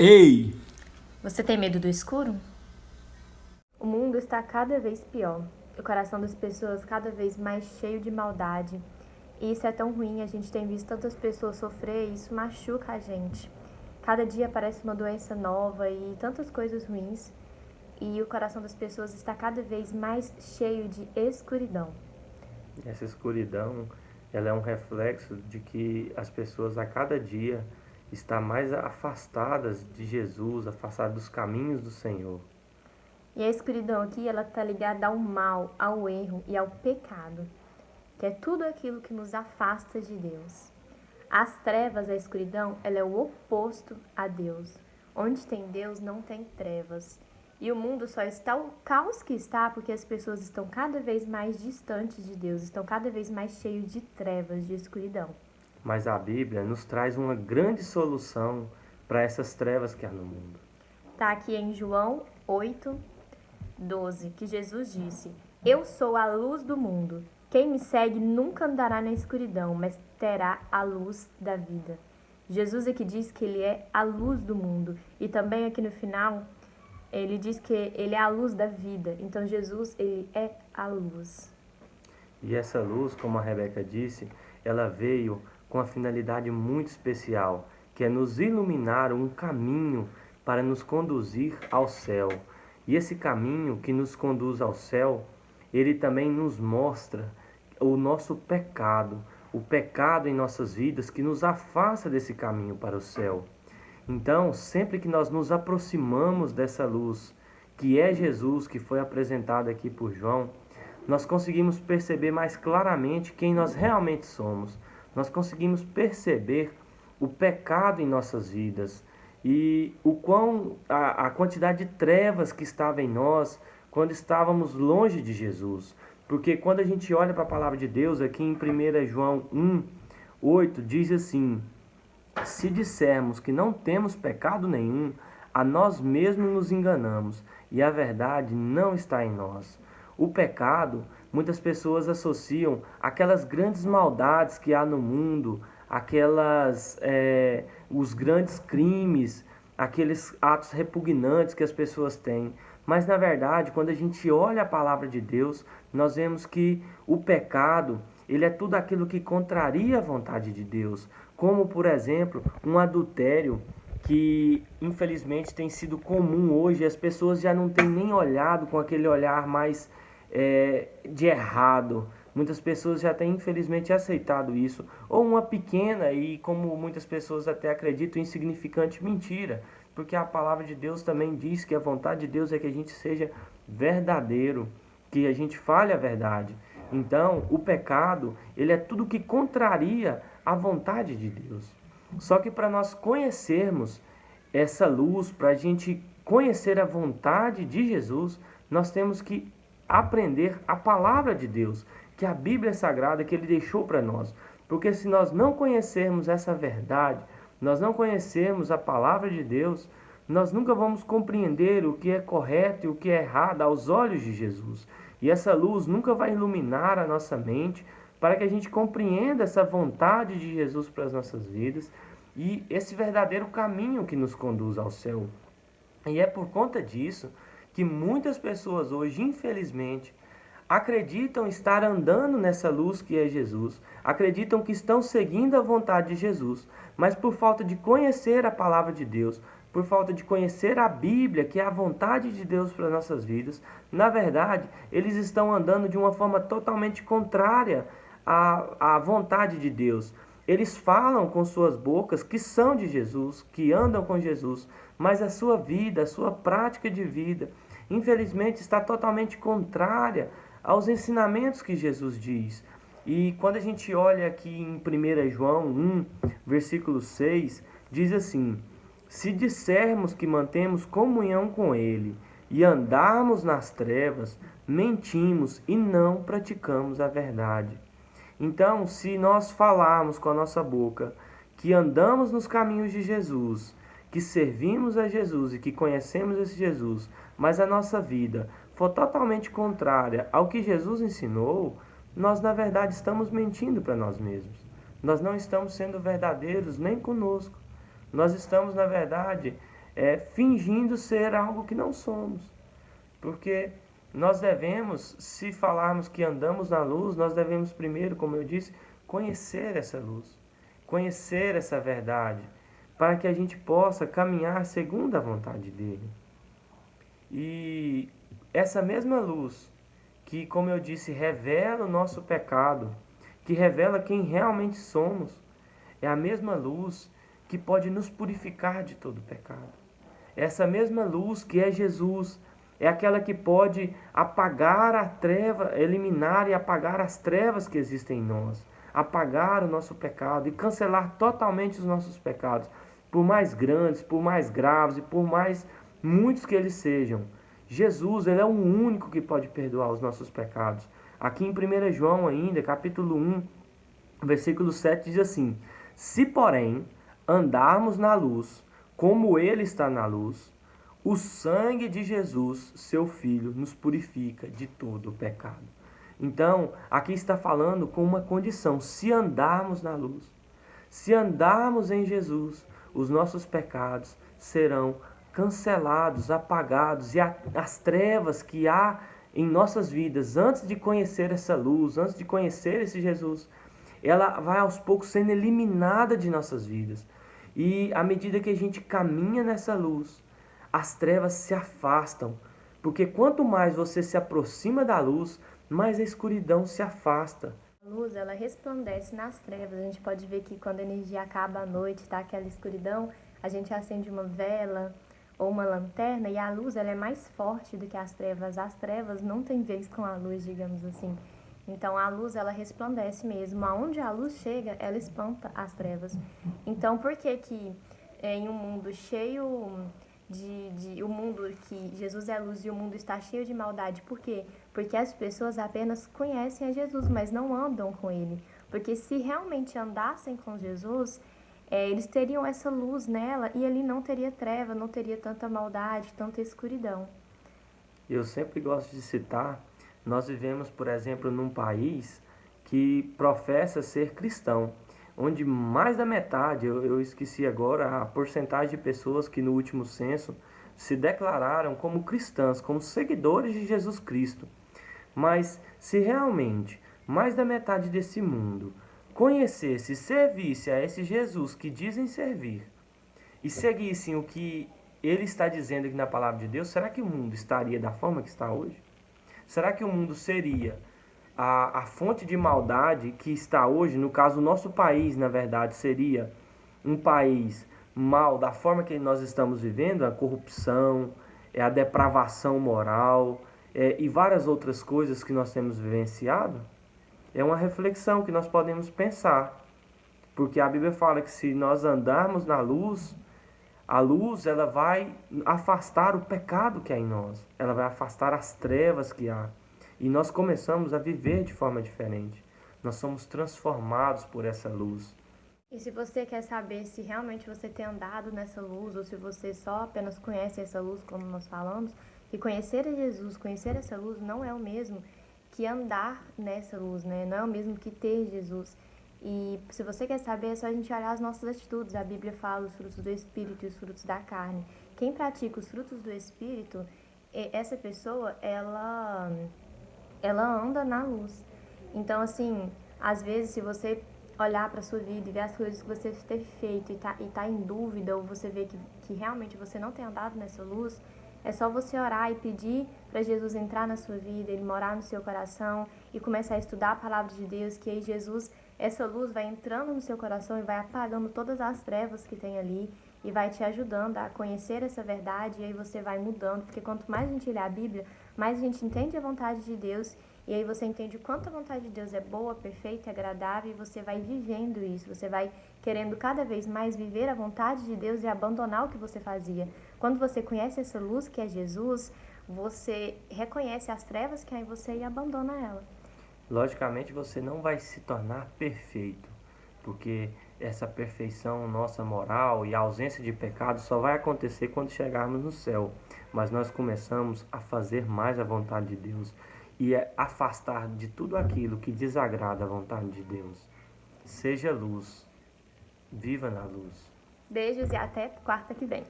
Ei! Você tem medo do escuro? O mundo está cada vez pior. O coração das pessoas cada vez mais cheio de maldade. E isso é tão ruim, a gente tem visto tantas pessoas sofrer e isso machuca a gente. Cada dia aparece uma doença nova e tantas coisas ruins. E o coração das pessoas está cada vez mais cheio de escuridão. Essa escuridão, ela é um reflexo de que as pessoas a cada dia estão mais afastadas de Jesus, afastadas dos caminhos do Senhor. E a escuridão aqui, ela está ligada ao mal, ao erro e ao pecado, que é tudo aquilo que nos afasta de Deus. As trevas, a escuridão, ela é o oposto a Deus. Onde tem Deus, não tem trevas. E o mundo só está o caos que está porque as pessoas estão cada vez mais distantes de Deus, estão cada vez mais cheios de trevas, de escuridão. Mas a Bíblia nos traz uma grande solução para essas trevas que há no mundo. Está aqui em João 8:12, que Jesus disse: Eu sou a luz do mundo. Quem me segue nunca andará na escuridão, mas terá a luz da vida. Jesus aqui diz que ele é a luz do mundo. E também aqui no final, ele diz que ele é a luz da vida. Então Jesus, ele é a luz. E essa luz, como a Rebeca disse, ela veio com uma finalidade muito especial, que é nos iluminar um caminho para nos conduzir ao céu. E esse caminho que nos conduz ao céu, ele também nos mostra o nosso pecado, o pecado em nossas vidas que nos afasta desse caminho para o céu. Então, sempre que nós nos aproximamos dessa luz, que é Jesus, que foi apresentado aqui por João, nós conseguimos perceber mais claramente quem nós realmente somos. Nós conseguimos perceber o pecado em nossas vidas e a quantidade de trevas que estava em nós quando estávamos longe de Jesus. Porque quando a gente olha para a palavra de Deus, aqui em 1 João 1:8, diz assim: se dissermos que não temos pecado nenhum, a nós mesmos nos enganamos e a verdade não está em nós. O pecado, muitas pessoas associam aquelas grandes maldades que há no mundo, os grandes crimes, aqueles atos repugnantes que as pessoas têm. Mas, na verdade, quando a gente olha a palavra de Deus, nós vemos que o pecado, ele é tudo aquilo que contraria a vontade de Deus. Como, por exemplo, um adultério que, infelizmente, tem sido comum hoje. As pessoas já não têm nem olhado com aquele olhar mais de errado. Muitas pessoas já têm, infelizmente, aceitado isso. Ou uma pequena e, como muitas pessoas até acreditam, insignificante mentira. Porque a palavra de Deus também diz que a vontade de Deus é que a gente seja verdadeiro, que a gente fale a verdade. Então, o pecado, ele é tudo que contraria a vontade de Deus. Só que para nós conhecermos essa luz, para a gente conhecer a vontade de Jesus, nós temos que aprender a palavra de Deus, que é a Bíblia Sagrada que ele deixou para nós. Porque se nós não conhecermos essa verdade, nós não conhecermos a palavra de Deus, nós nunca vamos compreender o que é correto e o que é errado aos olhos de Jesus. E essa luz nunca vai iluminar a nossa mente para que a gente compreenda essa vontade de Jesus para as nossas vidas e esse verdadeiro caminho que nos conduz ao céu. E é por conta disso que muitas pessoas hoje, infelizmente, acreditam estar andando nessa luz que é Jesus, acreditam que estão seguindo a vontade de Jesus, mas por falta de conhecer a palavra de Deus, por falta de conhecer a Bíblia, que é a vontade de Deus para as nossas vidas, na verdade, eles estão andando de uma forma totalmente contrária à vontade de Deus. Eles falam com suas bocas que são de Jesus, que andam com Jesus, mas a sua vida, a sua prática de vida, infelizmente, está totalmente contrária aos ensinamentos que Jesus diz. E quando a gente olha aqui em 1 João 1, versículo 6, diz assim: se dissermos que mantemos comunhão com Ele e andarmos nas trevas, mentimos e não praticamos a verdade. Então, se nós falarmos com a nossa boca que andamos nos caminhos de Jesus, que servimos a Jesus e que conhecemos esse Jesus, mas a nossa vida for totalmente contrária ao que Jesus ensinou, nós na verdade estamos mentindo para nós mesmos. Nós não estamos sendo verdadeiros nem conosco. Nós estamos, na verdade, fingindo ser algo que não somos. Porque nós devemos, se falarmos que andamos na luz, nós devemos primeiro, como eu disse, conhecer essa luz, conhecer essa verdade, para que a gente possa caminhar segundo a vontade dele. E essa mesma luz, que, como eu disse, revela o nosso pecado, que revela quem realmente somos, é a mesma luz que pode nos purificar de todo pecado. Essa mesma luz que é Jesus, é aquela que pode apagar a treva, eliminar e apagar as trevas que existem em nós, apagar o nosso pecado e cancelar totalmente os nossos pecados, por mais grandes, por mais graves e por mais muitos que eles sejam. Jesus, ele é o único que pode perdoar os nossos pecados. Aqui em 1 João ainda, capítulo 1, versículo 7 diz assim: se, porém, andarmos na luz, como ele está na luz, o sangue de Jesus, seu Filho, nos purifica de todo o pecado. Então, aqui está falando com uma condição: se andarmos na luz, se andarmos em Jesus, os nossos pecados serão cancelados, apagados, e as trevas que há em nossas vidas, antes de conhecer essa luz, antes de conhecer esse Jesus, ela vai aos poucos sendo eliminada de nossas vidas. E à medida que a gente caminha nessa luz, as trevas se afastam, porque quanto mais você se aproxima da luz, mais a escuridão se afasta. A luz, ela resplandece nas trevas. A gente pode ver que quando a energia acaba à noite, tá aquela escuridão, a gente acende uma vela ou uma lanterna e a luz, ela é mais forte do que as trevas. As trevas não têm vez com a luz, digamos assim. Então a luz, ela resplandece mesmo. Aonde a luz chega, ela espanta as trevas. Então por que que em um mundo cheio o mundo que Jesus é a luz e o mundo está cheio de maldade? Por quê? Porque as pessoas apenas conhecem a Jesus, mas não andam com ele. Porque se realmente andassem com Jesus, eles teriam essa luz nela e ali não teria treva, não teria tanta maldade, tanta escuridão. Eu sempre gosto de citar, nós vivemos, por exemplo, num país que professa ser cristão, onde mais da metade, eu esqueci agora a porcentagem de pessoas que no último censo se declararam como cristãs, como seguidores de Jesus Cristo. Mas se realmente mais da metade desse mundo conhecesse e servisse a esse Jesus que dizem servir e seguissem o que ele está dizendo aqui na palavra de Deus, será que o mundo estaria da forma que está hoje? Será que o mundo seria a fonte de maldade que está hoje? No caso, o nosso país, na verdade, seria um país mal da forma que nós estamos vivendo, a corrupção, a depravação moral e várias outras coisas que nós temos vivenciado? É uma reflexão que nós podemos pensar, porque a Bíblia fala que se nós andarmos na luz, a luz ela vai afastar o pecado que há em nós, ela vai afastar as trevas que há, e nós começamos a viver de forma diferente, nós somos transformados por essa luz. E se você quer saber se realmente você tem andado nessa luz, ou se você só apenas conhece essa luz, como nós falamos, que conhecer a Jesus, conhecer essa luz não é o mesmo que andar nessa luz, né? Não é o mesmo que ter Jesus. E se você quer saber, é só a gente olhar as nossas atitudes. A Bíblia fala os frutos do Espírito e os frutos da carne. Quem pratica os frutos do Espírito, essa pessoa, ela anda na luz. Então, assim, às vezes, se você olhar para a sua vida e ver as coisas que você teve feito e tá em dúvida, ou você vê que realmente você não tem andado nessa luz, é só você orar e pedir para Jesus entrar na sua vida, ele morar no seu coração e começar a estudar a palavra de Deus, que aí Jesus, essa luz vai entrando no seu coração e vai apagando todas as trevas que tem ali e vai te ajudando a conhecer essa verdade, e aí você vai mudando, porque quanto mais a gente lê a Bíblia, mais a gente entende a vontade de Deus, e aí você entende o quanto a vontade de Deus é boa, perfeita, agradável, e você vai vivendo isso, você vai querendo cada vez mais viver a vontade de Deus e abandonar o que você fazia. Quando você conhece essa luz que é Jesus, você reconhece as trevas que há em você e abandona ela. Logicamente você não vai se tornar perfeito, porque essa perfeição nossa moral e a ausência de pecado só vai acontecer quando chegarmos no céu. Mas nós começamos a fazer mais a vontade de Deus e afastar de tudo aquilo que desagrada a vontade de Deus. Seja luz, viva na luz. Beijos e até quarta que vem.